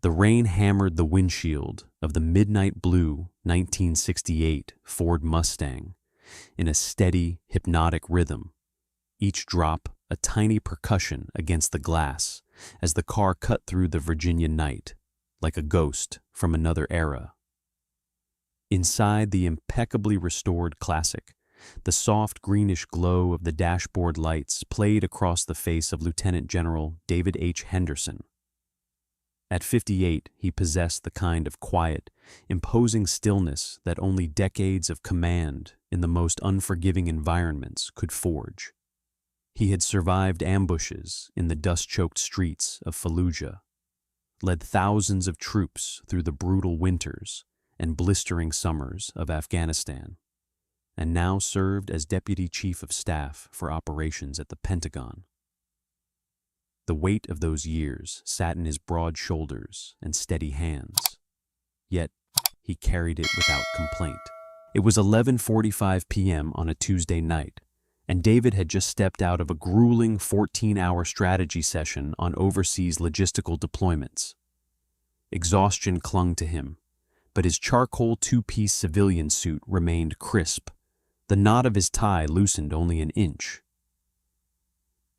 The rain hammered the windshield of the midnight blue 1968 Ford Mustang in a steady, hypnotic rhythm, each drop a tiny percussion against the glass as the car cut through the Virginia night, like a ghost from another era. Inside the impeccably restored classic, the soft greenish glow of the dashboard lights played across the face of Lieutenant General David H. Henderson. At 58, he possessed the kind of quiet, imposing stillness that only decades of command in the most unforgiving environments could forge. He had survived ambushes in the dust-choked streets of Fallujah, led thousands of troops through the brutal winters and blistering summers of Afghanistan, and now served as Deputy Chief of Staff for operations at the Pentagon. The weight of those years sat in his broad shoulders and steady hands, yet he carried it without complaint. It was 11:45 p.m. on a Tuesday night, and David had just stepped out of a grueling 14-hour strategy session on overseas logistical deployments. Exhaustion clung to him, but his charcoal two-piece civilian suit remained crisp. The knot of his tie loosened only an inch.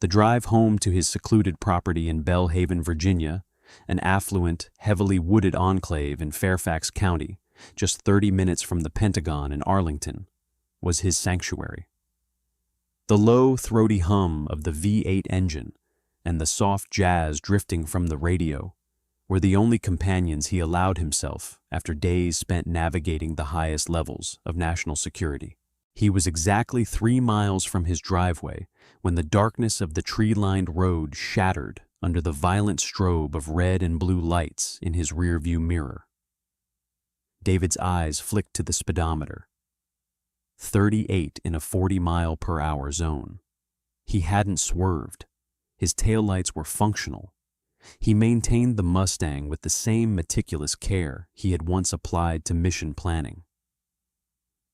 The drive home to his secluded property in Belle Haven, Virginia, an affluent, heavily wooded enclave in Fairfax County, just 30 minutes from the Pentagon in Arlington, was his sanctuary. The low, throaty hum of the V8 engine and the soft jazz drifting from the radio were the only companions he allowed himself after days spent navigating the highest levels of national security. He was exactly 3 miles from his driveway when the darkness of the tree-lined road shattered under the violent strobe of red and blue lights in his rearview mirror. David's eyes flicked to the speedometer. 38 in a 40-mile-per-hour zone. He hadn't swerved. His taillights were functional. He maintained the Mustang with the same meticulous care he had once applied to mission planning.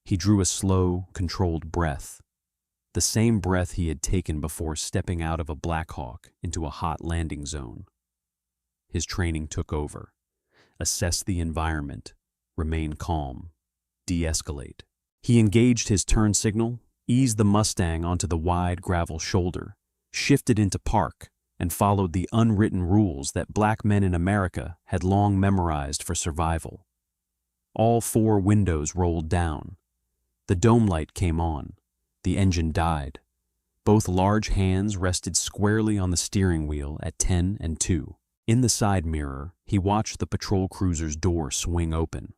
He drew a slow, controlled breath, the same breath he had taken before stepping out of a Black Hawk into a hot landing zone. His training took over. Assess the environment, remain calm, de-escalate. He engaged his turn signal, eased the Mustang onto the wide gravel shoulder, shifted into park, and followed the unwritten rules that black men in America had long memorized for survival. All 4 windows rolled down. The dome light came on. The engine died. Both large hands rested squarely on the steering wheel at 10 and 2. In the side mirror, he watched the patrol cruiser's door swing open.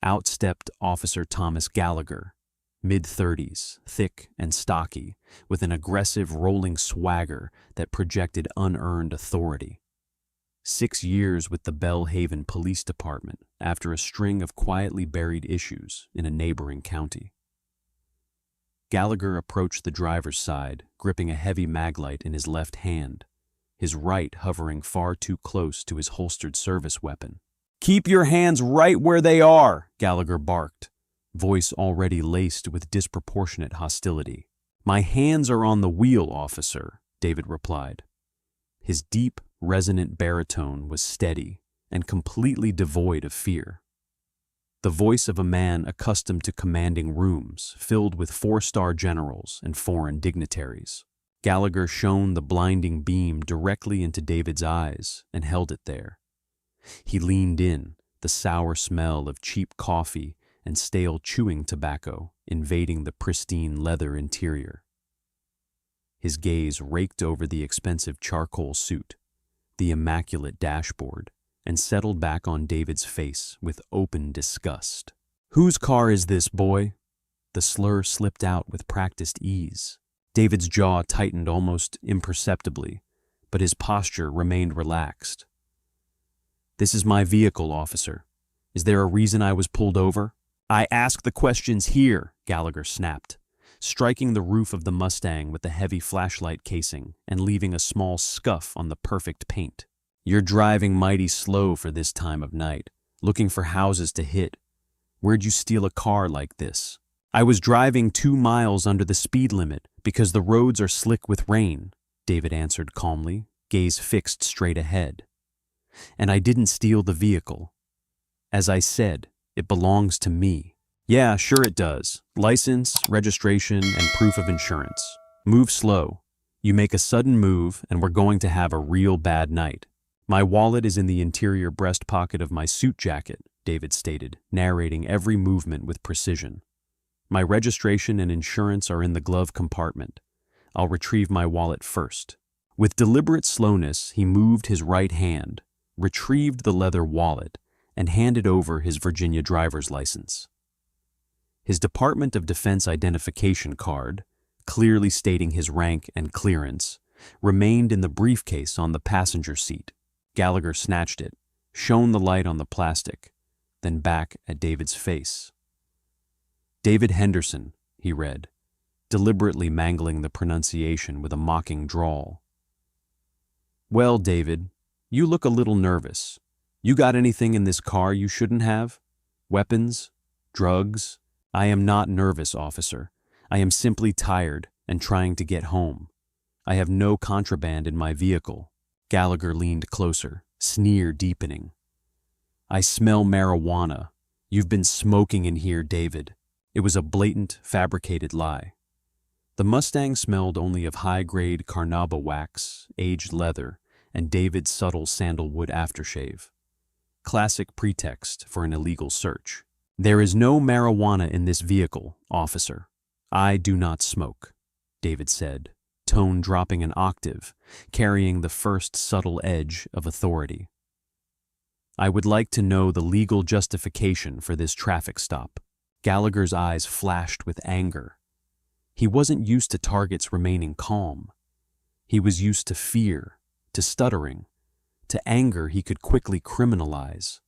Out stepped Officer Thomas Gallagher, mid-30s, thick and stocky, with an aggressive rolling swagger that projected unearned authority. 6 years with the Belle Haven Police Department after a string of quietly buried issues in a neighboring county. Gallagher approached the driver's side, gripping a heavy maglite in his left hand, his right hovering far too close to his holstered service weapon. "Keep your hands right where they are," Gallagher barked, voice already laced with disproportionate hostility. "My hands are on the wheel, officer," David replied. His deep, resonant baritone was steady and completely devoid of fear. The voice of a man accustomed to commanding rooms filled with 4-star generals and foreign dignitaries. Gallagher shone the blinding beam directly into David's eyes and held it there. He leaned in, the sour smell of cheap coffee and stale chewing tobacco invading the pristine leather interior. His gaze raked over the expensive charcoal suit, the immaculate dashboard, and settled back on David's face with open disgust. "Whose car is this, boy?" The slur slipped out with practiced ease. David's jaw tightened almost imperceptibly, but his posture remained relaxed. "This is my vehicle, officer. Is there a reason I was pulled over?" "I ask the questions here," Gallagher snapped, striking the roof of the Mustang with the heavy flashlight casing and leaving a small scuff on the perfect paint. "You're driving mighty slow for this time of night, looking for houses to hit. Where'd you steal a car like this?" "I was driving 2 miles under the speed limit because the roads are slick with rain," David answered calmly, gaze fixed straight ahead. And I didn't steal the vehicle. As I said, it belongs to me. Yeah, sure it does. License, registration, and proof of insurance. Move slow. You make a sudden move, and we're going to have a real bad night. My wallet is in the interior breast pocket of my suit jacket, David stated, narrating every movement with precision. My registration and insurance are in the glove compartment. I'll retrieve my wallet first. With deliberate slowness, he moved his right hand, retrieved the leather wallet, and handed over his Virginia driver's license. His Department of Defense identification card, clearly stating his rank and clearance, remained in the briefcase on the passenger seat. Gallagher snatched it, shone the light on the plastic, then back at David's face. David Henderson, he read, deliberately mangling the pronunciation with a mocking drawl. Well, David, you look a little nervous. You got anything in this car you shouldn't have? Weapons? Drugs? I am not nervous, officer. I am simply tired and trying to get home. I have no contraband in my vehicle. Gallagher leaned closer, sneer deepening. I smell marijuana. You've been smoking in here, David. It was a blatant, fabricated lie. The Mustang smelled only of high-grade carnauba wax, aged leather, and David's subtle sandalwood aftershave. Classic pretext for an illegal search. There is no marijuana in this vehicle, officer. I do not smoke, David said, tone dropping an octave, carrying the first subtle edge of authority. I would like to know the legal justification for this traffic stop. Gallagher's eyes flashed with anger. He wasn't used to targets remaining calm. He was used to fear, to stuttering, to anger he could quickly criminalize.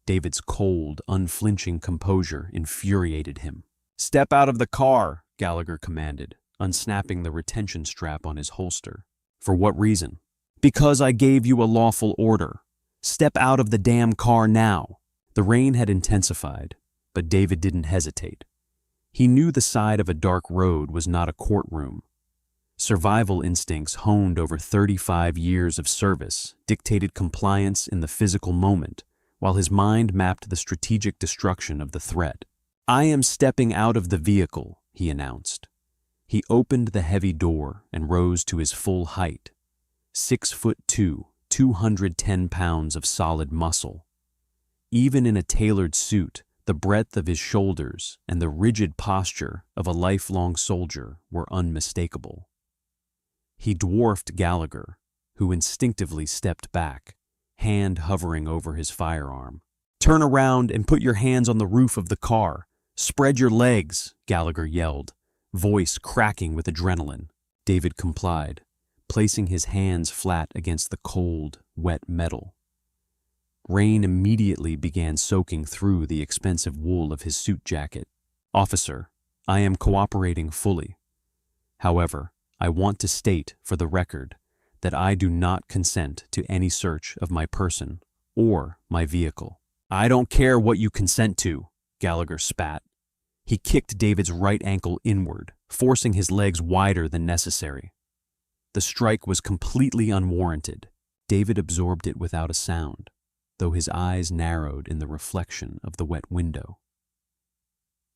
David's cold, unflinching composure infuriated him. Step out of the car, Gallagher commanded, unsnapping the retention strap on his holster. For what reason? Because I gave you a lawful order. Step out of the damn car now. The rain had intensified, but David didn't hesitate. He knew the side of a dark road was not a courtroom. Survival instincts honed over 35 years of service dictated compliance in the physical moment, while his mind mapped the strategic destruction of the threat. I am stepping out of the vehicle, he announced. He opened the heavy door and rose to his full height. 6'2", 210 pounds of solid muscle. Even in a tailored suit, the breadth of his shoulders and the rigid posture of a lifelong soldier were unmistakable. He dwarfed Gallagher, who instinctively stepped back, hand hovering over his firearm. Turn around and put your hands on the roof of the car. Spread your legs, Gallagher yelled, voice cracking with adrenaline. David complied, placing his hands flat against the cold, wet metal. Rain immediately began soaking through the expensive wool of his suit jacket. Officer, I am cooperating fully. However, I want to state for the record that I do not consent to any search of my person or my vehicle. I don't care what you consent to, Gallagher spat. He kicked David's right ankle inward, forcing his legs wider than necessary. The strike was completely unwarranted. David absorbed it without a sound, though his eyes narrowed in the reflection of the wet window.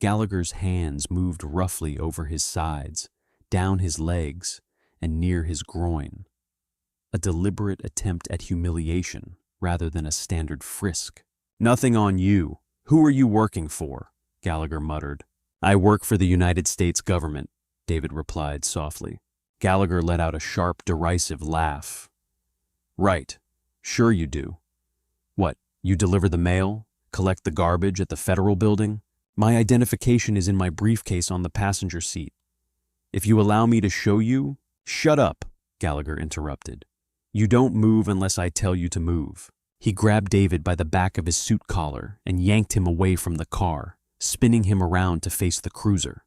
Gallagher's hands moved roughly over his sides, down his legs, and near his groin. A deliberate attempt at humiliation rather than a standard frisk. Nothing on you. Who are you working for? Gallagher muttered. I work for the United States government, David replied softly. Gallagher let out a sharp, derisive laugh. Right. Sure you do. What, you deliver the mail? Collect the garbage at the federal building? My identification is in my briefcase on the passenger seat. If you allow me to show you— Shut up, Gallagher interrupted. You don't move unless I tell you to move. He grabbed David by the back of his suit collar and yanked him away from the car, spinning him around to face the cruiser.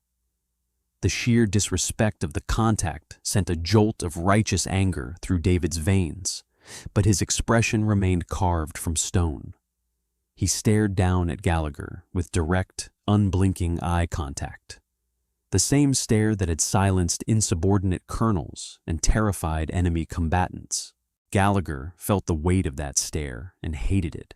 The sheer disrespect of the contact sent a jolt of righteous anger through David's veins, but his expression remained carved from stone. He stared down at Gallagher with direct, unblinking eye contact. The same stare that had silenced insubordinate colonels and terrified enemy combatants. Gallagher felt the weight of that stare and hated it.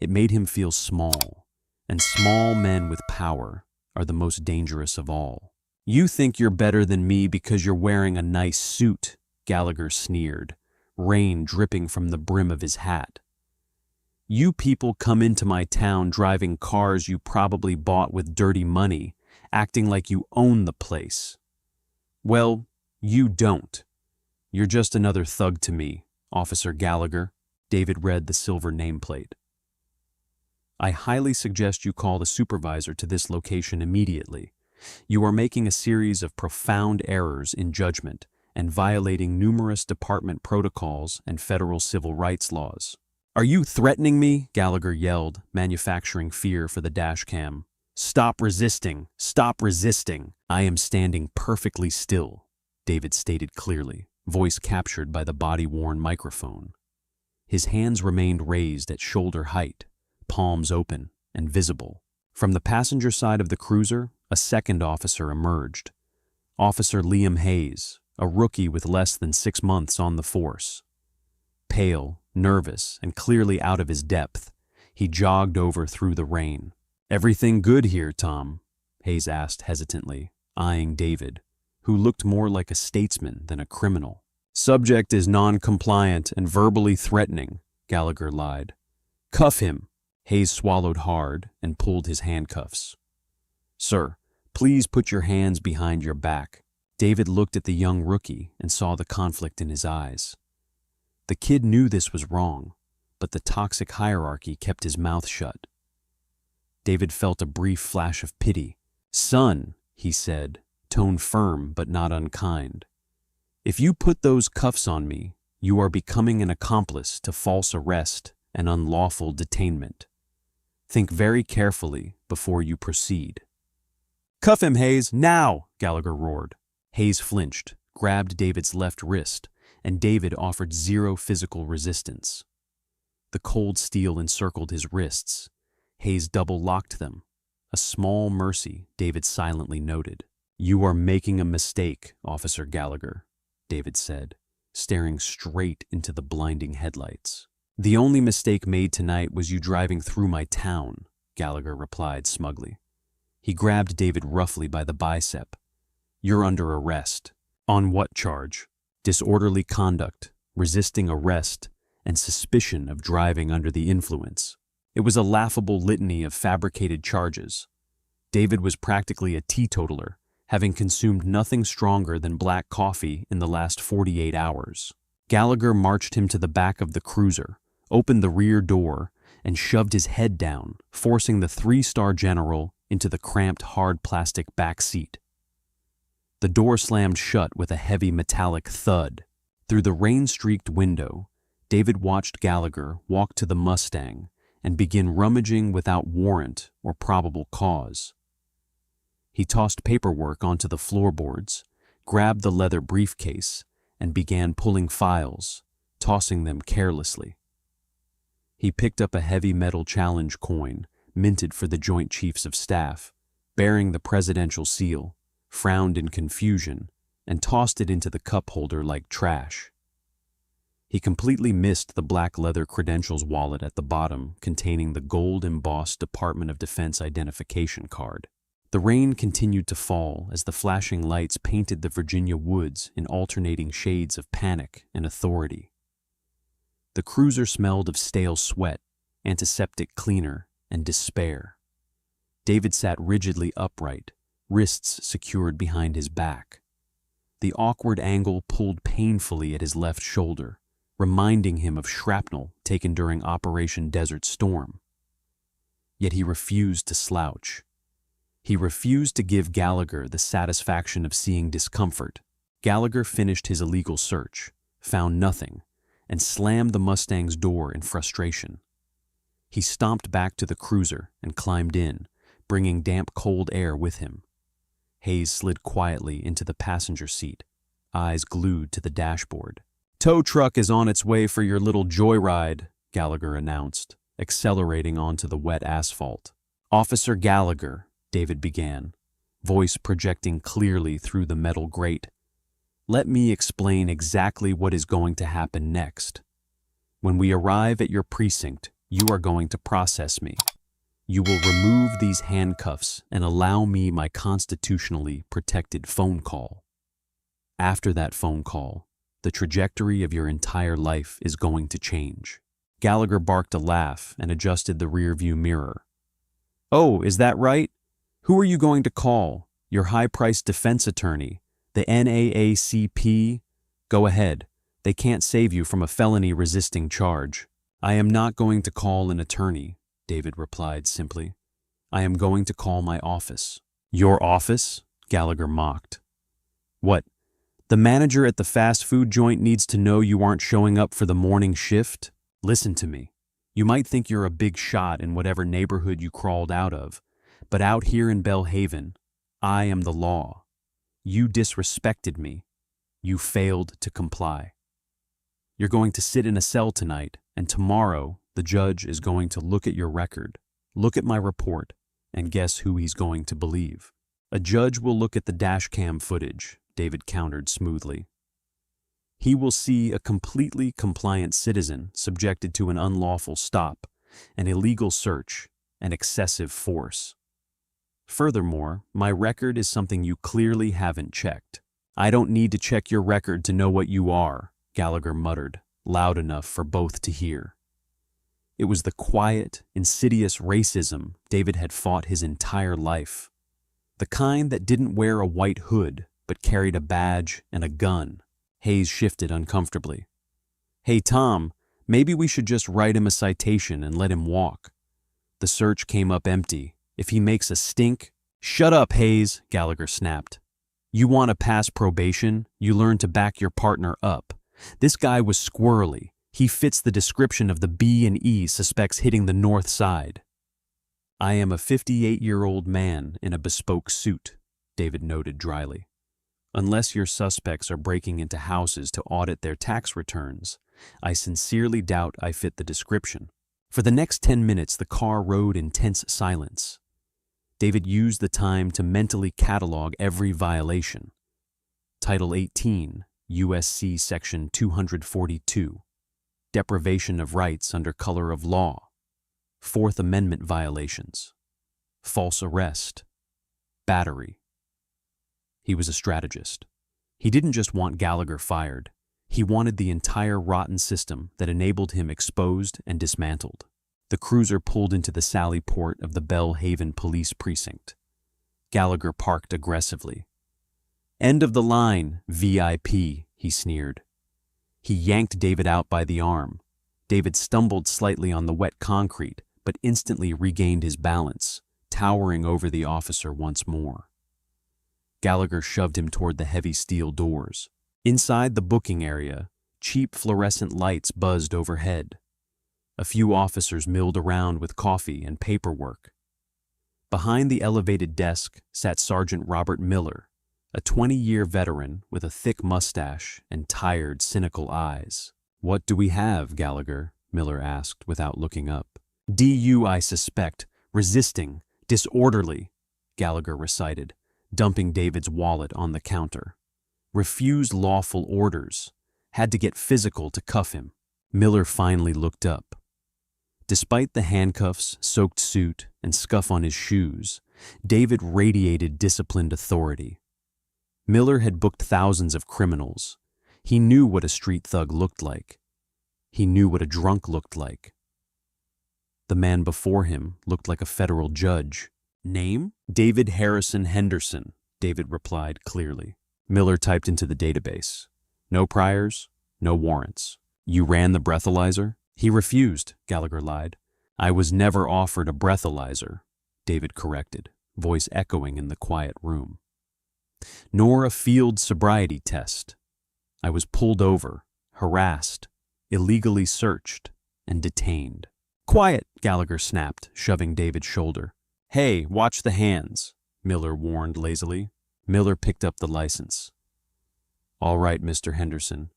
It made him feel small, and small men with power are the most dangerous of all. "You think you're better than me because you're wearing a nice suit," Gallagher sneered, rain dripping from the brim of his hat. "You people come into my town driving cars you probably bought with dirty money, acting like you own the place. Well, you don't. You're just another thug to me, Officer Gallagher." David read the silver nameplate. "I highly suggest you call the supervisor to this location immediately. You are making a series of profound errors in judgment and violating numerous department protocols and federal civil rights laws." "Are you threatening me?" Gallagher yelled, manufacturing fear for the dashcam. "Stop resisting! Stop resisting! I am standing perfectly still," David stated clearly, voice captured by the body-worn microphone. His hands remained raised at shoulder height, palms open and visible. From the passenger side of the cruiser, a second officer emerged. Officer Liam Hayes, a rookie with less than 6 months on the force. Pale, nervous, and clearly out of his depth, he jogged over through the rain. "Everything good here, Tom?" Hayes asked hesitantly, eyeing David, who looked more like a statesman than a criminal. "Subject is non-compliant and verbally threatening," Gallagher lied. "Cuff him." Hayes swallowed hard and pulled his handcuffs. "Sir, please put your hands behind your back." David looked at the young rookie and saw the conflict in his eyes. The kid knew this was wrong, but the toxic hierarchy kept his mouth shut. David felt a brief flash of pity. "Son," he said, tone firm but not unkind, "if you put those cuffs on me, you are becoming an accomplice to false arrest and unlawful detainment. Think very carefully before you proceed." "Cuff him, Hayes, now!" Gallagher roared. Hayes flinched, grabbed David's left wrist, and David offered zero physical resistance. The cold steel encircled his wrists. Hayes double-locked them. A small mercy, David silently noted. "You are making a mistake, Officer Gallagher," David said, staring straight into the blinding headlights. "The only mistake made tonight was you driving through my town," Gallagher replied smugly. He grabbed David roughly by the bicep. "You're under arrest." "On what charge?" "Disorderly conduct, resisting arrest, and suspicion of driving under the influence." It was a laughable litany of fabricated charges. David was practically a teetotaler, having consumed nothing stronger than black coffee in the last 48 hours. Gallagher marched him to the back of the cruiser, opened the rear door, and shoved his head down, forcing the 3-star general into the cramped hard plastic back seat. The door slammed shut with a heavy metallic thud. Through the rain-streaked window, David watched Gallagher walk to the Mustang and begin rummaging without warrant or probable cause. He tossed paperwork onto the floorboards, grabbed the leather briefcase, and began pulling files, tossing them carelessly. He picked up a heavy metal challenge coin, minted for the Joint Chiefs of Staff, bearing the presidential seal, frowned in confusion, and tossed it into the cup holder like trash. He completely missed the black leather credentials wallet at the bottom containing the gold-embossed Department of Defense identification card. The rain continued to fall as the flashing lights painted the Virginia woods in alternating shades of panic and authority. The cruiser smelled of stale sweat, antiseptic cleaner, and despair. David sat rigidly upright, wrists secured behind his back. The awkward angle pulled painfully at his left shoulder, reminding him of shrapnel taken during Operation Desert Storm. Yet he refused to slouch. He refused to give Gallagher the satisfaction of seeing discomfort. Gallagher finished his illegal search, found nothing, and slammed the Mustang's door in frustration. He stomped back to the cruiser and climbed in, bringing damp cold air with him. Hayes slid quietly into the passenger seat, eyes glued to the dashboard. "Tow truck is on its way for your little joyride," Gallagher announced, accelerating onto the wet asphalt. "Officer Gallagher," David began, voice projecting clearly through the metal grate. Let me explain exactly what is going to happen next. When we arrive at your precinct, you are going to process me. You will remove these handcuffs and allow me my constitutionally protected phone call. After that phone call, the trajectory of your entire life is going to change. Gallagher barked a laugh and adjusted the rearview mirror. Oh, is that right? Who are you going to call? Your high-priced defense attorney? The NAACP? Go ahead. They can't save you from a felony-resisting charge. I am not going to call an attorney, David replied simply. I am going to call my office. Your office? Gallagher mocked. What? The manager at the fast food joint needs to know you aren't showing up for the morning shift? Listen to me. You might think you're a big shot in whatever neighborhood you crawled out of, but out here in Bellhaven, I am the law. You disrespected me. You failed to comply. You're going to sit in a cell tonight, and tomorrow the judge is going to look at your record, look at my report, and guess who he's going to believe. A judge will look at the dashcam footage, David countered smoothly. He will see a completely compliant citizen subjected to an unlawful stop, an illegal search, and excessive force. Furthermore, my record is something you clearly haven't checked. I don't need to check your record to know what you are, Gallagher muttered, loud enough for both to hear. It was the quiet, insidious racism David had fought his entire life. The kind that didn't wear a white hood, but carried a badge and a gun. Hayes shifted uncomfortably. Hey, Tom, maybe we should just write him a citation and let him walk. The search came up empty. If he makes a stink... Shut up, Hayes, Gallagher snapped. You want to pass probation? You learn to back your partner up. This guy was squirrely. He fits the description of the B&E suspects hitting the north side. I am a 58-year-old man in a bespoke suit, David noted dryly. Unless your suspects are breaking into houses to audit their tax returns, I sincerely doubt I fit the description. For the next 10 minutes, the car rode in tense silence. David used the time to mentally catalog every violation. Title 18, USC Section 242, deprivation of rights under color of law, Fourth Amendment violations, false arrest, battery. He was a strategist. He didn't just want Gallagher fired. He wanted the entire rotten system that enabled him exposed and dismantled. The cruiser pulled into the sally port of the Bellhaven Police Precinct. Gallagher parked aggressively. End of the line, VIP, he sneered. He yanked David out by the arm. David stumbled slightly on the wet concrete, but instantly regained his balance, towering over the officer once more. Gallagher shoved him toward the heavy steel doors. Inside the booking area, cheap fluorescent lights buzzed overhead. A few officers milled around with coffee and paperwork. Behind the elevated desk sat Sergeant Robert Miller, a 20-year veteran with a thick mustache and tired, cynical eyes. What do we have, Gallagher? Miller asked without looking up. DU, I suspect. Resisting. Disorderly, Gallagher recited, dumping David's wallet on the counter. Refused lawful orders. Had to get physical to cuff him. Miller finally looked up. Despite the handcuffs, soaked suit, and scuff on his shoes, David radiated disciplined authority. Miller had booked thousands of criminals. He knew what a street thug looked like. He knew what a drunk looked like. The man before him looked like a federal judge. Name? David Harrison Henderson, David replied clearly. Miller typed into the database. No priors, no warrants. You ran the breathalyzer? He refused, Gallagher lied. I was never offered a breathalyzer, David corrected, voice echoing in the quiet room. Nor a field sobriety test. I was pulled over, harassed, illegally searched, and detained. Quiet, Gallagher snapped, shoving David's shoulder. Hey, watch the hands, Miller warned lazily. Miller picked up the license. All right, Mr. Henderson.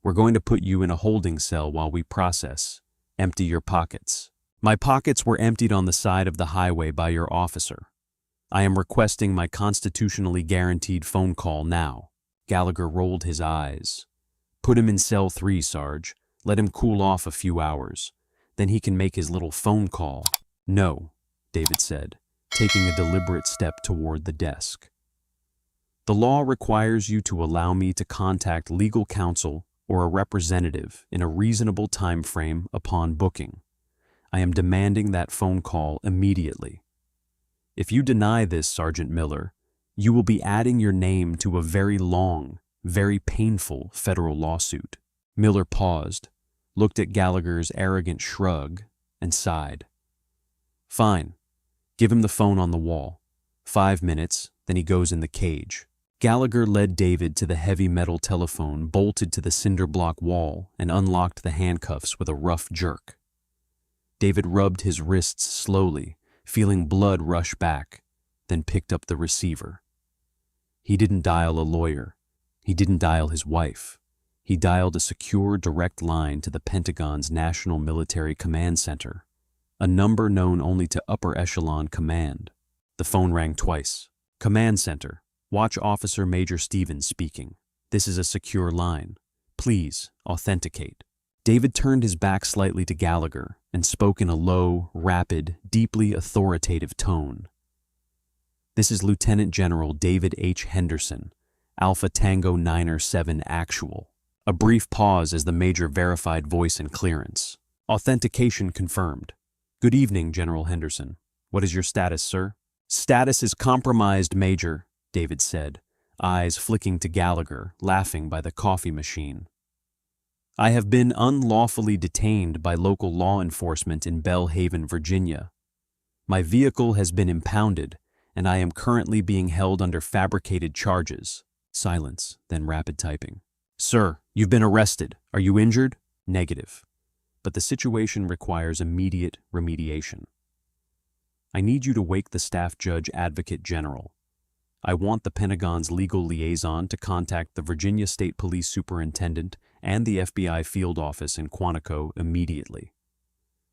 We're going to put you in a holding cell while we process. Empty your pockets. My pockets were emptied on the side of the highway by your officer. I am requesting my constitutionally guaranteed phone call now. Gallagher rolled his eyes. Put him in cell 3, Sarge. Let him cool off a few hours. Then he can make his little phone call. No, David said, taking a deliberate step toward the desk. The law requires you to allow me to contact legal counsel or a representative in a reasonable time frame upon booking. I am demanding that phone call immediately. If you deny this, Sergeant Miller, you will be adding your name to a very long, very painful federal lawsuit. Miller paused, looked at Gallagher's arrogant shrug, and sighed. Fine. Give him the phone on the wall. 5 minutes, then he goes in the cage. Gallagher led David to the heavy metal telephone bolted to the cinder block wall and unlocked the handcuffs with a rough jerk. David rubbed his wrists slowly, feeling blood rush back, then picked up the receiver. He didn't dial a lawyer. He didn't dial his wife. He dialed a secure direct line to the Pentagon's National Military Command Center, a number known only to upper echelon command. The phone rang twice. Command Center. Watch Officer Major Stevens speaking. This is a secure line. Please, authenticate. David turned his back slightly to Gallagher and spoke in a low, rapid, deeply authoritative tone. This is Lieutenant General David H. Henderson, Alpha Tango 9er 7 Actual. A brief pause as the Major verified voice and clearance. Authentication confirmed. Good evening, General Henderson. What is your status, sir? Status is compromised, Major, David said, eyes flicking to Gallagher, laughing by the coffee machine. I have been unlawfully detained by local law enforcement in Belle Haven, Virginia. My vehicle has been impounded, and I am currently being held under fabricated charges. Silence, then rapid typing. Sir, you've been arrested. Are you injured? Negative. But the situation requires immediate remediation. I need you to wake the Staff Judge Advocate General. I want the Pentagon's legal liaison to contact the Virginia State Police Superintendent and the FBI field office in Quantico immediately.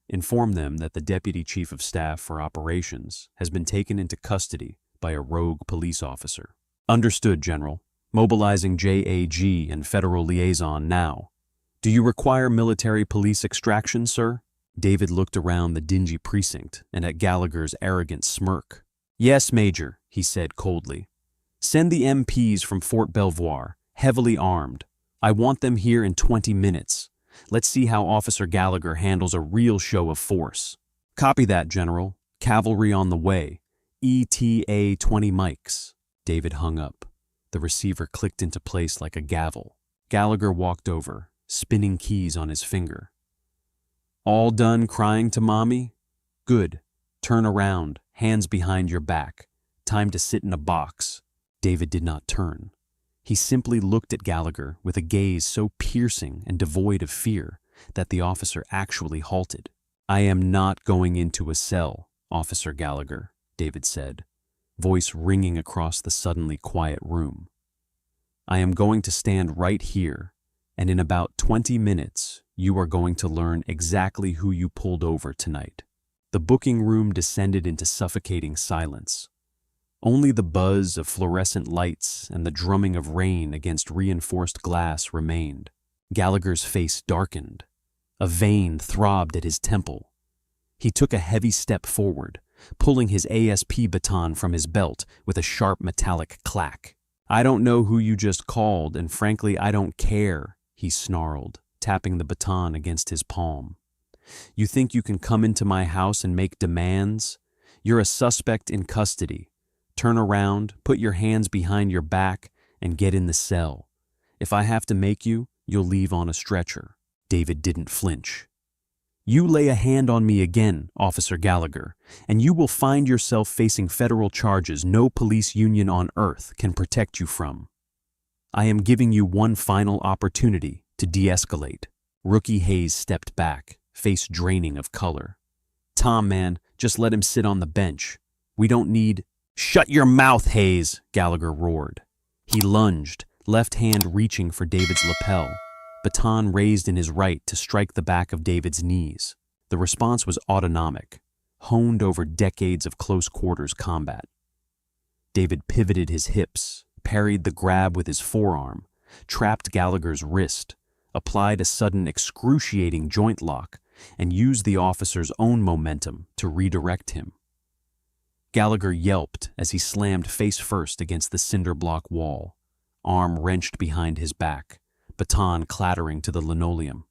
Inform them that the Deputy Chief of Staff for Operations has been taken into custody by a rogue police officer. Understood, General. Mobilizing JAG and Federal Liaison now. Do you require military police extraction, sir? David looked around the dingy precinct and at Gallagher's arrogant smirk. Yes, Major, he said coldly. Send the MPs from Fort Belvoir, heavily armed. I want them here in 20 minutes. Let's see how Officer Gallagher handles a real show of force. Copy that, General. Cavalry on the way. ETA 20 mics. David hung up. The receiver clicked into place like a gavel. Gallagher walked over, spinning keys on his finger. All done crying to Mommy? Good. Turn around, hands behind your back. Time to sit in a box. David did not turn. He simply looked at Gallagher with a gaze so piercing and devoid of fear that the officer actually halted. I am not going into a cell, Officer Gallagher, David said, voice ringing across the suddenly quiet room. I am going to stand right here, and in about 20 minutes, you are going to learn exactly who you pulled over tonight. The booking room descended into suffocating silence. Only the buzz of fluorescent lights and the drumming of rain against reinforced glass remained. Gallagher's face darkened. A vein throbbed at his temple. He took a heavy step forward, pulling his ASP baton from his belt with a sharp metallic clack. I don't know who you just called, and frankly, I don't care, he snarled, tapping the baton against his palm. You think you can come into my house and make demands? You're a suspect in custody. Turn around, put your hands behind your back, and get in the cell. If I have to make you, you'll leave on a stretcher. David didn't flinch. You lay a hand on me again, Officer Gallagher, and you will find yourself facing federal charges no police union on earth can protect you from. I am giving you one final opportunity to de-escalate. Rookie Hayes stepped back, face draining of color. Tom, man, just let him sit on the bench. We don't need... Shut your mouth, Hayes, Gallagher roared. He lunged, left hand reaching for David's lapel, baton raised in his right to strike the back of David's knees. The response was autonomic, honed over decades of close quarters combat. David pivoted his hips, parried the grab with his forearm, trapped Gallagher's wrist, applied a sudden excruciating joint lock, and used the officer's own momentum to redirect him. Gallagher yelped as he slammed face first against the cinder block wall, arm wrenched behind his back, baton clattering to the linoleum.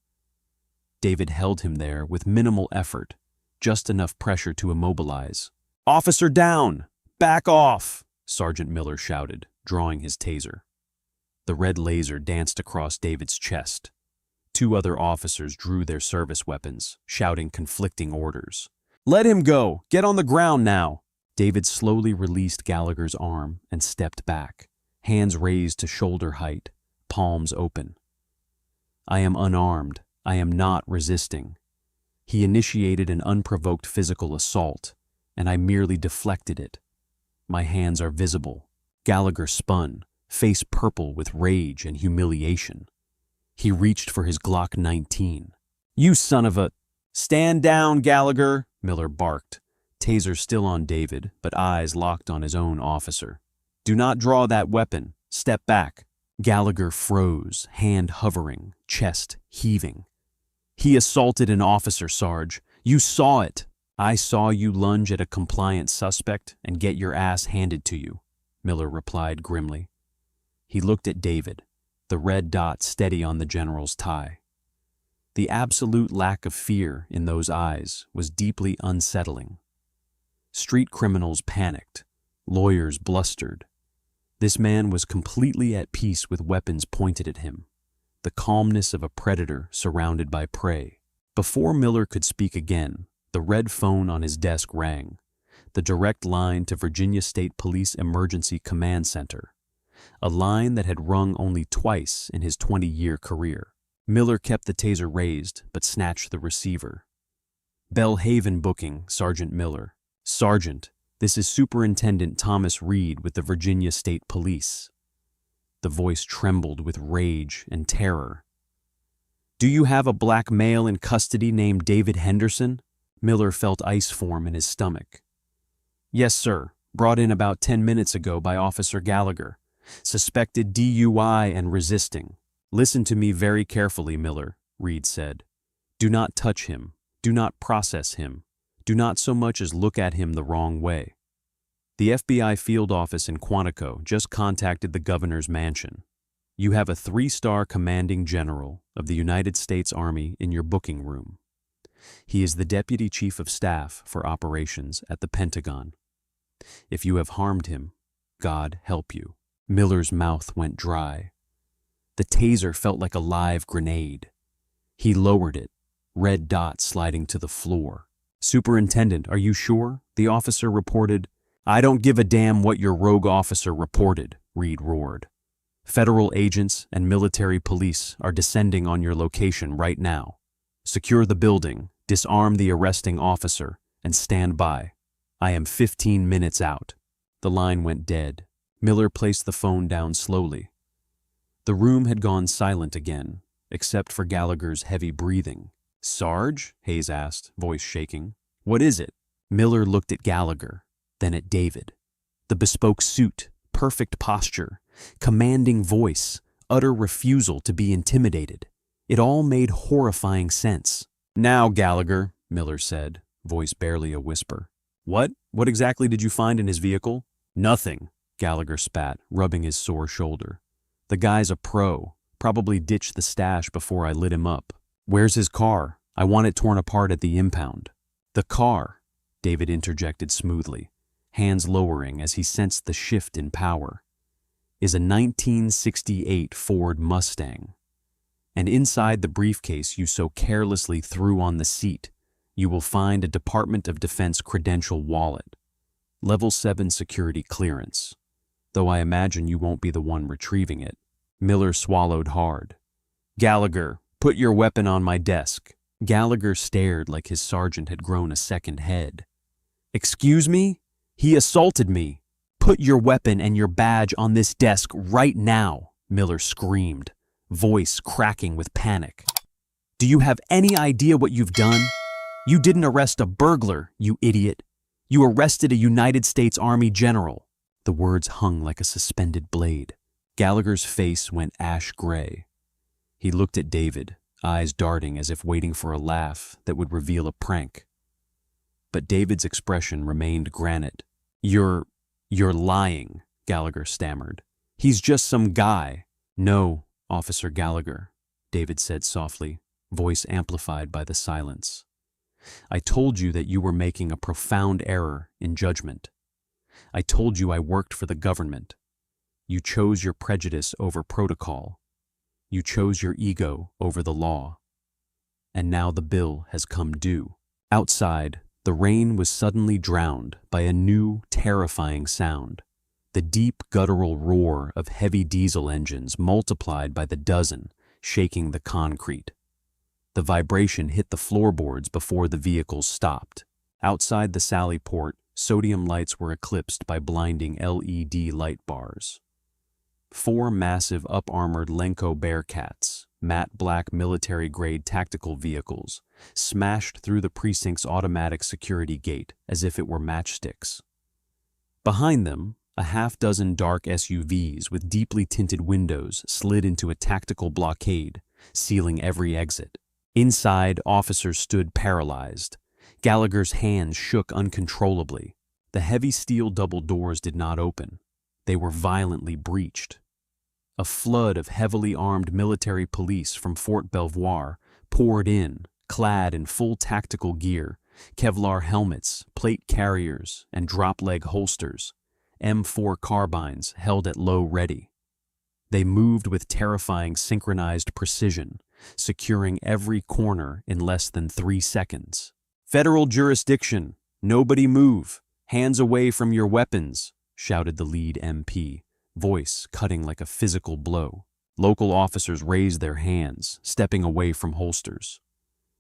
David held him there with minimal effort, just enough pressure to immobilize. "Officer down! Back off!" Sergeant Miller shouted, drawing his taser. The red laser danced across David's chest. Two other officers drew their service weapons, shouting conflicting orders. "Let him go! Get on the ground now!" David slowly released Gallagher's arm and stepped back, hands raised to shoulder height, palms open. "I am unarmed. I am not resisting." He initiated an unprovoked physical assault, and I merely deflected it. My hands are visible. Gallagher spun, face purple with rage and humiliation. He reached for his Glock 19. "You son of a—" "Stand down, Gallagher," Miller barked, taser still on David, but eyes locked on his own officer. "Do not draw that weapon. Step back." Gallagher froze, hand hovering, chest heaving. "He assaulted an officer, Sarge. You saw it." "I saw you lunge at a compliant suspect and get your ass handed to you," Miller replied grimly. He looked at David, the red dot steady on the general's tie. The absolute lack of fear in those eyes was deeply unsettling. Street criminals panicked. Lawyers blustered. This man was completely at peace with weapons pointed at him, the calmness of a predator surrounded by prey. Before Miller could speak again, the red phone on his desk rang, the direct line to Virginia State Police Emergency Command Center, a line that had rung only twice in his 20-year career. Miller kept the taser raised, but snatched the receiver. "Bellhaven booking, Sergeant Miller." "Sergeant, this is Superintendent Thomas Reed with the Virginia State Police." The voice trembled with rage and terror. "Do you have a black male in custody named David Henderson?" Miller felt ice form in his stomach. "Yes, sir. Brought in about 10 minutes ago by Officer Gallagher. Suspected DUI and resisting." "Listen to me very carefully, Miller," Reed said. "Do not touch him. Do not process him. Do not so much as look at him the wrong way. The FBI field office in Quantico just contacted the governor's mansion. You have a 3-star commanding general of the United States Army in your booking room. He is the Deputy Chief of Staff for Operations at the Pentagon. If you have harmed him, God help you." Miller's mouth went dry. The taser felt like a live grenade. He lowered it, red dot sliding to the floor. "Superintendent, are you sure?" the officer reported. "I don't give a damn what your rogue officer reported," Reed roared. "Federal agents and military police are descending on your location right now. Secure the building, disarm the arresting officer, and stand by. I am 15 minutes out." The line went dead. Miller placed the phone down slowly. The room had gone silent again, except for Gallagher's heavy breathing. "Sarge?" Hayes asked, voice shaking. "What is it?" Miller looked at Gallagher, then at David. The bespoke suit, perfect posture, commanding voice, utter refusal to be intimidated. It all made horrifying sense. "Now, Gallagher," Miller said, voice barely a whisper. "What? What exactly did you find in his vehicle?" "Nothing," Gallagher spat, rubbing his sore shoulder. "The guy's a pro. Probably ditched the stash before I lit him up. Where's his car? I want it torn apart at the impound." "The car," David interjected smoothly, hands lowering as he sensed the shift in power, "is a 1968 Ford Mustang. And inside the briefcase you so carelessly threw on the seat, you will find a Department of Defense credential wallet. Level 7 security clearance. Though I imagine you won't be the one retrieving it." Miller swallowed hard. "Gallagher, put your weapon on my desk." Gallagher stared like his sergeant had grown a second head. "Excuse me? He assaulted me. Put your weapon and your badge on this desk right now," Miller screamed, voice cracking with panic. "Do you have any idea what you've done? You didn't arrest a burglar, you idiot. You arrested a United States Army general." The words hung like a suspended blade. Gallagher's face went ash gray. He looked at David, eyes darting as if waiting for a laugh that would reveal a prank. But David's expression remained granite. You're lying, Gallagher stammered. He's just some guy. No, Officer Gallagher, David said softly, voice amplified by the silence. I told you that you were making a profound error in judgment. I told you I worked for the government. You chose your prejudice over protocol. You chose your ego over the law. And now the bill has come due. Outside, the rain was suddenly drowned by a new, terrifying sound. The deep, guttural roar of heavy diesel engines multiplied by the dozen, shaking the concrete. The vibration hit the floorboards before the vehicles stopped. Outside the Sally Port, sodium lights were eclipsed by blinding LED light bars. 4 massive up-armored Lenco Bearcats, matte black military-grade tactical vehicles, smashed through the precinct's automatic security gate as if it were matchsticks. Behind them, a half-dozen dark SUVs with deeply tinted windows slid into a tactical blockade, sealing every exit. Inside, officers stood paralyzed. Gallagher's hands shook uncontrollably. The heavy steel double doors did not open. They were violently breached. A flood of heavily armed military police from Fort Belvoir poured in, clad in full tactical gear, Kevlar helmets, plate carriers, and drop-leg holsters, M4 carbines held at low ready. They moved with terrifying synchronized precision, securing every corner in less than 3 seconds. "Federal jurisdiction! Nobody move! Hands away from your weapons!" shouted the lead MP, voice cutting like a physical blow. Local officers raised their hands, stepping away from holsters.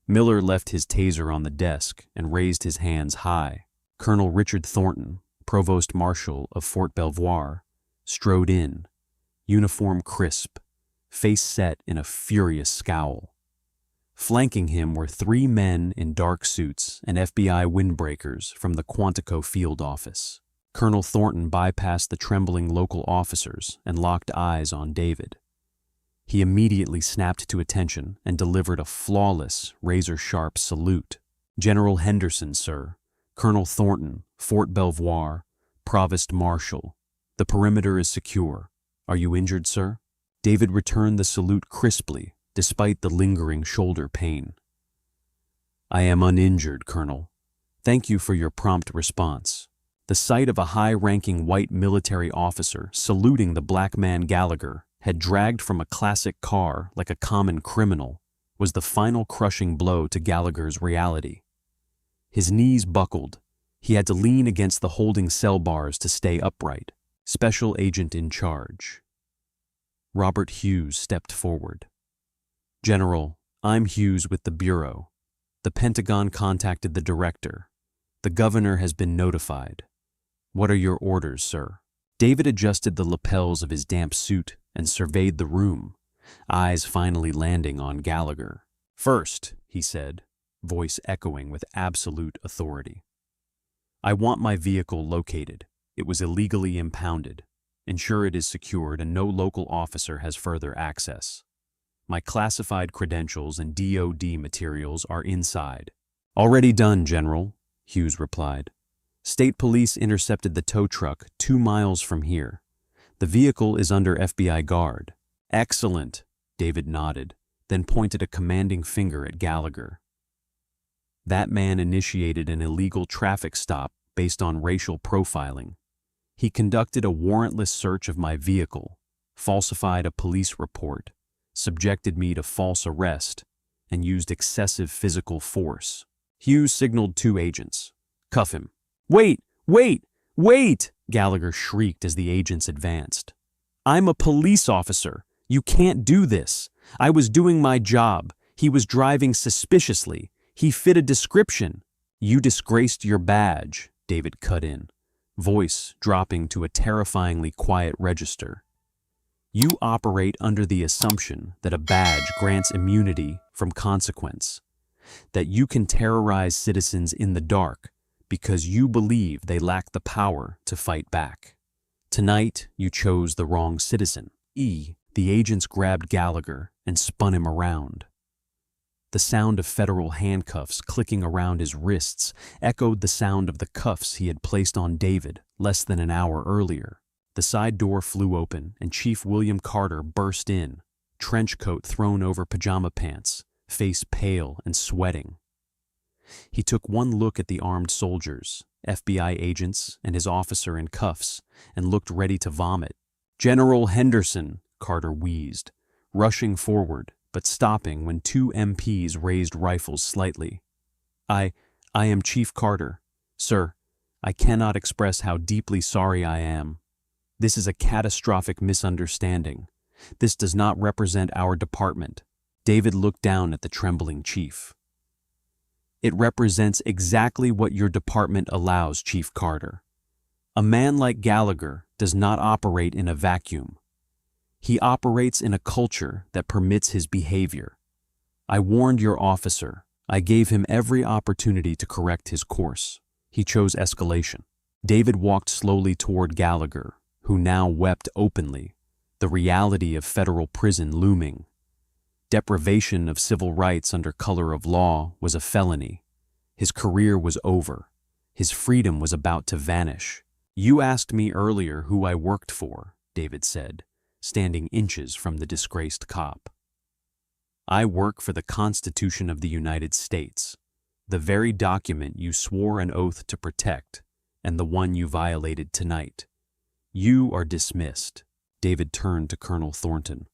Miller left his taser on the desk and raised his hands high. Colonel Richard Thornton, Provost Marshal of Fort Belvoir, strode in, uniform crisp, face set in a furious scowl. Flanking him were 3 men in dark suits and FBI windbreakers from the Quantico field office. Colonel Thornton bypassed the trembling local officers and locked eyes on David. He immediately snapped to attention and delivered a flawless, razor-sharp salute. "General Henderson, sir. Colonel Thornton, Fort Belvoir, Provost Marshal. The perimeter is secure. Are you injured, sir?" David returned the salute crisply, despite the lingering shoulder pain. "I am uninjured, Colonel. Thank you for your prompt response." The sight of a high-ranking white military officer saluting the black man Gallagher, had dragged from a classic car like a common criminal, was the final crushing blow to Gallagher's reality. His knees buckled. He had to lean against the holding cell bars to stay upright. Special agent in charge. Robert Hughes stepped forward. "General, I'm Hughes with the Bureau. The Pentagon contacted the director. The governor has been notified. What are your orders, sir?" David adjusted the lapels of his damp suit and surveyed the room, eyes finally landing on Gallagher. "First," he said, voice echoing with absolute authority, "I want my vehicle located. It was illegally impounded. Ensure it is secured and no local officer has further access. My classified credentials and DOD materials are inside." "Already done, General," Hughes replied. "State police intercepted the tow truck 2 miles from here. The vehicle is under FBI guard." "Excellent," David nodded, then pointed a commanding finger at Gallagher. "That man initiated an illegal traffic stop based on racial profiling. He conducted a warrantless search of my vehicle, falsified a police report, subjected me to false arrest, and used excessive physical force." Hughes signaled 2 agents. "Cuff him." "Wait! Wait! Wait!" Gallagher shrieked as the agents advanced. "I'm a police officer. You can't do this. I was doing my job. He was driving suspiciously. He fit a description." "You disgraced your badge," David cut in, voice dropping to a terrifyingly quiet register. "You operate under the assumption that a badge grants immunity from consequence, that you can terrorize citizens in the dark because you believe they lack the power to fight back. Tonight, you chose the wrong citizen. The agents grabbed Gallagher and spun him around. The sound of federal handcuffs clicking around his wrists echoed the sound of the cuffs he had placed on David less than an hour earlier. The side door flew open and Chief William Carter burst in, trench coat thrown over pajama pants, face pale and sweating. He took one look at the armed soldiers, FBI agents, and his officer in cuffs, and looked ready to vomit. "General Henderson," Carter wheezed, rushing forward, but stopping when two MPs raised rifles slightly. I am Chief Carter. Sir, I cannot express how deeply sorry I am. This is a catastrophic misunderstanding. This does not represent our department." David looked down at the trembling chief. "It represents exactly what your department allows, Chief Carter. A man like Gallagher does not operate in a vacuum. He operates in a culture that permits his behavior. I warned your officer. I gave him every opportunity to correct his course. He chose escalation." David walked slowly toward Gallagher, who now wept openly, the reality of federal prison looming. Deprivation of civil rights under color of law was a felony. His career was over. His freedom was about to vanish. "You asked me earlier who I worked for," David said, standing inches from the disgraced cop. "I work for the Constitution of the United States, the very document you swore an oath to protect, and the one you violated tonight. You are dismissed." David turned to Colonel Thornton.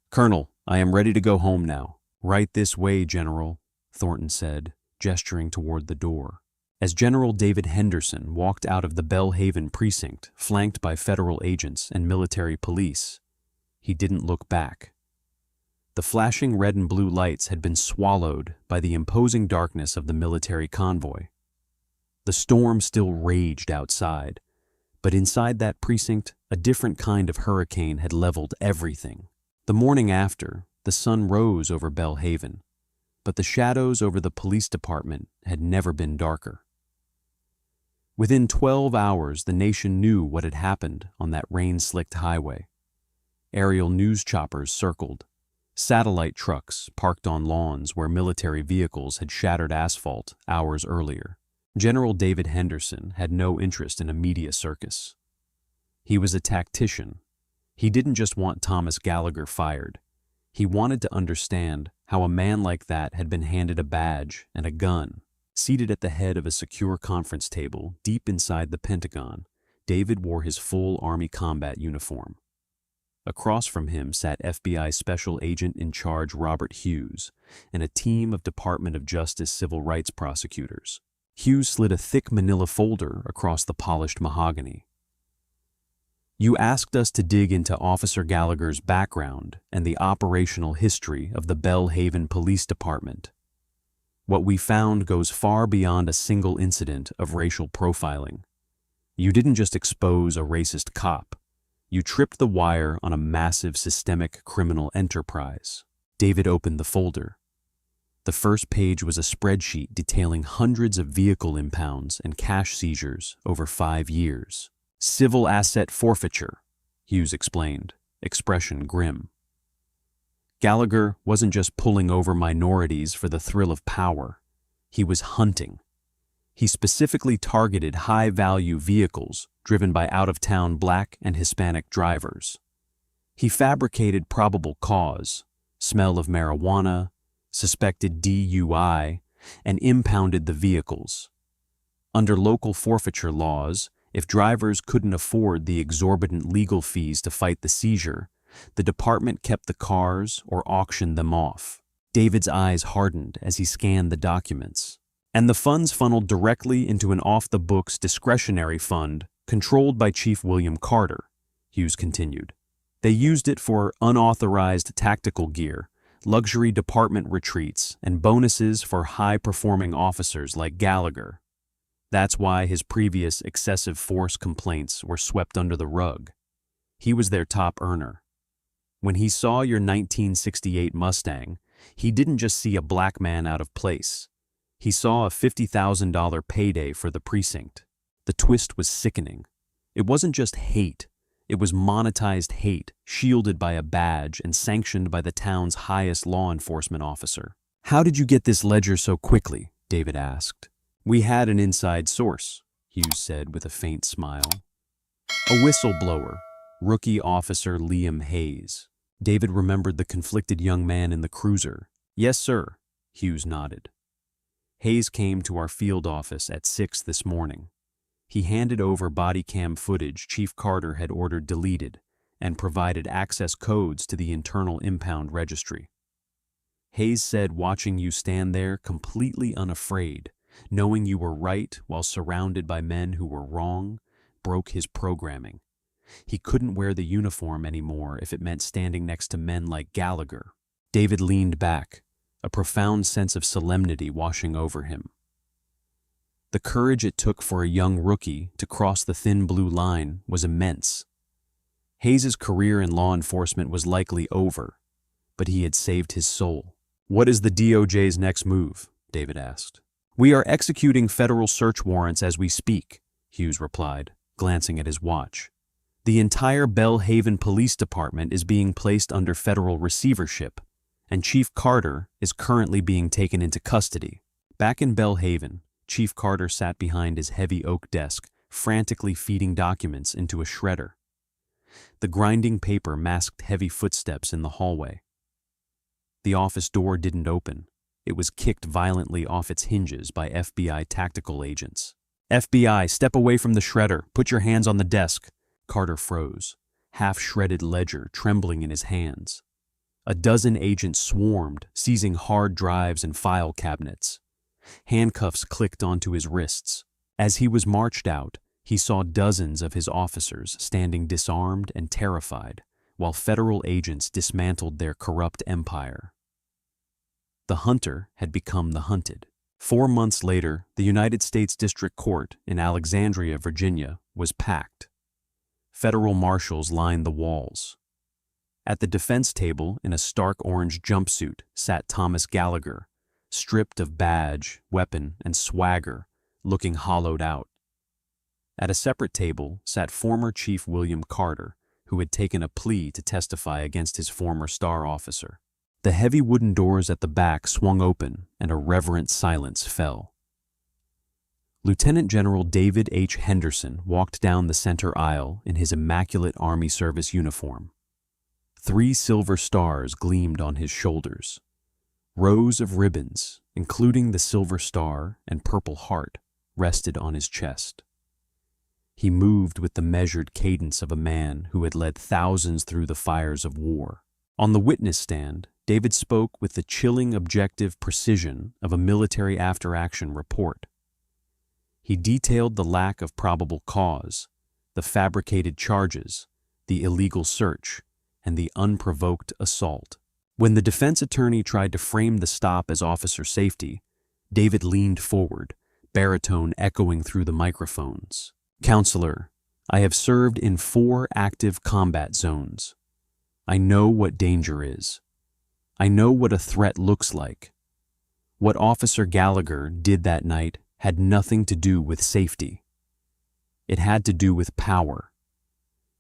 "Colonel, I am ready to go home now." "Right this way, General," Thornton said, gesturing toward the door. As General David Henderson walked out of the Belhaven precinct, flanked by federal agents and military police, he didn't look back. The flashing red and blue lights had been swallowed by the imposing darkness of the military convoy. The storm still raged outside, but inside that precinct, a different kind of hurricane had leveled everything. The morning after, the sun rose over Belhaven, but the shadows over the police department had never been darker. Within 12 hours, the nation knew what had happened on that rain-slicked highway. Aerial news choppers circled. Satellite trucks parked on lawns where military vehicles had shattered asphalt hours earlier. General David Henderson had no interest in a media circus. He was a tactician. He didn't just want Thomas Gallagher fired. He wanted to understand how a man like that had been handed a badge and a gun. Seated at the head of a secure conference table deep inside the Pentagon, David wore his full Army combat uniform. Across from him sat FBI Special Agent in Charge Robert Hughes and a team of Department of Justice civil rights prosecutors. Hughes slid a thick manila folder across the polished mahogany. "You asked us to dig into Officer Gallagher's background and the operational history of the Belhaven Police Department. What we found goes far beyond a single incident of racial profiling. You didn't just expose a racist cop. You tripped the wire on a massive systemic criminal enterprise." David opened the folder. The first page was a spreadsheet detailing hundreds of vehicle impounds and cash seizures over 5 years. "Civil asset forfeiture," Hughes explained, expression grim. Gallagher wasn't just pulling over minorities for the thrill of power. He was hunting. He specifically targeted high-value vehicles driven by out-of-town Black and Hispanic drivers. He fabricated probable cause, smell of marijuana, suspected DUI, and impounded the vehicles. Under local forfeiture laws, if drivers couldn't afford the exorbitant legal fees to fight the seizure, the department kept the cars or auctioned them off. David's eyes hardened as he scanned the documents. "And the funds funneled directly into an off-the-books discretionary fund controlled by Chief William Carter," Hughes continued. "They used it for unauthorized tactical gear, luxury department retreats, and bonuses for high-performing officers like Gallagher. That's why his previous excessive force complaints were swept under the rug. He was their top earner. When he saw your 1968 Mustang, he didn't just see a black man out of place. He saw a $50,000 payday for the precinct. The twist was sickening. It wasn't just hate. It was monetized hate, shielded by a badge and sanctioned by the town's highest law enforcement officer. "How did you get this ledger so quickly?" David asked. "We had an inside source," Hughes said with a faint smile. "A whistleblower, rookie officer Liam Hayes." David remembered the conflicted young man in the cruiser. "Yes, sir," Hughes nodded. "Hayes came to our field office at 6 this morning. He handed over body cam footage Chief Carter had ordered deleted and provided access codes to the internal impound registry. Hayes said watching you stand there completely unafraid, knowing you were right while surrounded by men who were wrong, broke his programming. He couldn't wear the uniform anymore if it meant standing next to men like Gallagher." David leaned back, a profound sense of solemnity washing over him. The courage it took for a young rookie to cross the thin blue line was immense. Hayes's career in law enforcement was likely over, but he had saved his soul. "What is the DOJ's next move?" David asked. "We are executing federal search warrants as we speak," Hughes replied, glancing at his watch. "The entire Belhaven Police Department is being placed under federal receivership, and Chief Carter is currently being taken into custody." Back in Belhaven, Chief Carter sat behind his heavy oak desk, frantically feeding documents into a shredder. The grinding paper masked heavy footsteps in the hallway. The office door didn't open. It was kicked violently off its hinges by FBI tactical agents. "FBI, step away from the shredder. Put your hands on the desk." Carter froze, half-shredded ledger trembling in his hands. A dozen agents swarmed, seizing hard drives and file cabinets. Handcuffs clicked onto his wrists. As he was marched out, he saw dozens of his officers standing disarmed and terrified, while federal agents dismantled their corrupt empire. The hunter had become the hunted. 4 months later, the United States District Court in Alexandria, Virginia, was packed. Federal marshals lined the walls. At the defense table, in a stark orange jumpsuit, sat Thomas Gallagher, stripped of badge, weapon, and swagger, looking hollowed out. At a separate table sat former Chief William Carter, who had taken a plea to testify against his former star officer. The heavy wooden doors at the back swung open, and a reverent silence fell. Lieutenant General David H. Henderson walked down the center aisle in his immaculate Army Service uniform. 3 silver stars gleamed on his shoulders. Rows of ribbons, including the Silver Star and Purple Heart, rested on his chest. He moved with the measured cadence of a man who had led thousands through the fires of war. On the witness stand, David spoke with the chilling objective precision of a military after-action report. He detailed the lack of probable cause, the fabricated charges, the illegal search, and the unprovoked assault. When the defense attorney tried to frame the stop as officer safety, David leaned forward, baritone echoing through the microphones. "Counselor, I have served in 4 active combat zones. I know what danger is. I know what a threat looks like. What Officer Gallagher did that night had nothing to do with safety. It had to do with power.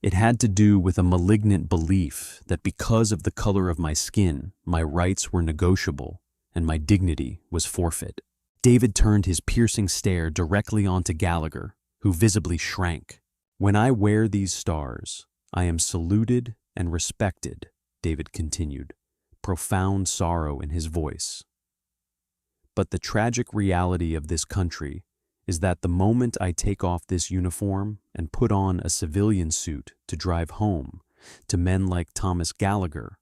It had to do with a malignant belief that because of the color of my skin, my rights were negotiable and my dignity was forfeit." David turned his piercing stare directly onto Gallagher, who visibly shrank. "When I wear these stars, I am saluted and respected," David continued, profound sorrow in his voice. "But the tragic reality of this country is that the moment I take off this uniform and put on a civilian suit to drive home to men like Thomas Gallagher,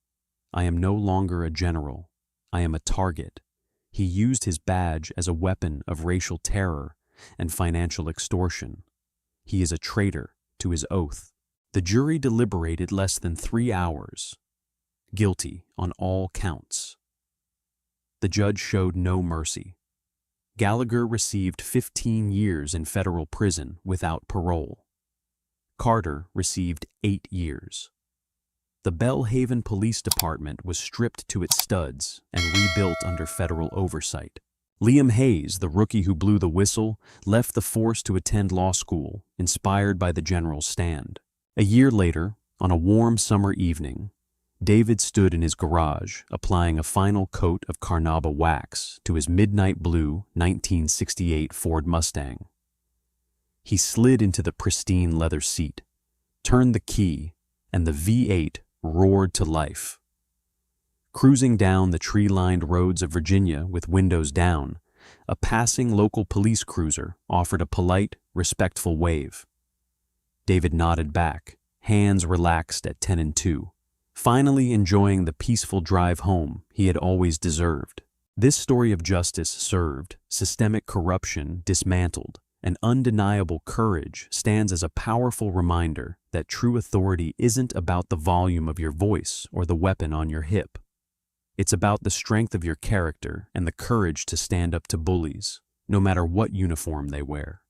I am no longer a general. I am a target. He used his badge as a weapon of racial terror and financial extortion. He is a traitor to his oath." The jury deliberated less than 3 hours. Guilty on all counts. The judge showed no mercy. Gallagher received 15 years in federal prison without parole. Carter received 8 years. The Belhaven Police Department was stripped to its studs and rebuilt under federal oversight. Liam Hayes, the rookie who blew the whistle, left the force to attend law school, inspired by the general's stand. A year later, on a warm summer evening, David stood in his garage applying a final coat of carnauba wax to his midnight blue 1968 Ford Mustang. He slid into the pristine leather seat, turned the key, and the V8 roared to life. Cruising down the tree-lined roads of Virginia with windows down, a passing local police cruiser offered a polite, respectful wave. David nodded back, hands relaxed at 10 and 2, finally enjoying the peaceful drive home he had always deserved. This story of justice served, systemic corruption dismantled, and undeniable courage stands as a powerful reminder that true authority isn't about the volume of your voice or the weapon on your hip. It's about the strength of your character and the courage to stand up to bullies, no matter what uniform they wear.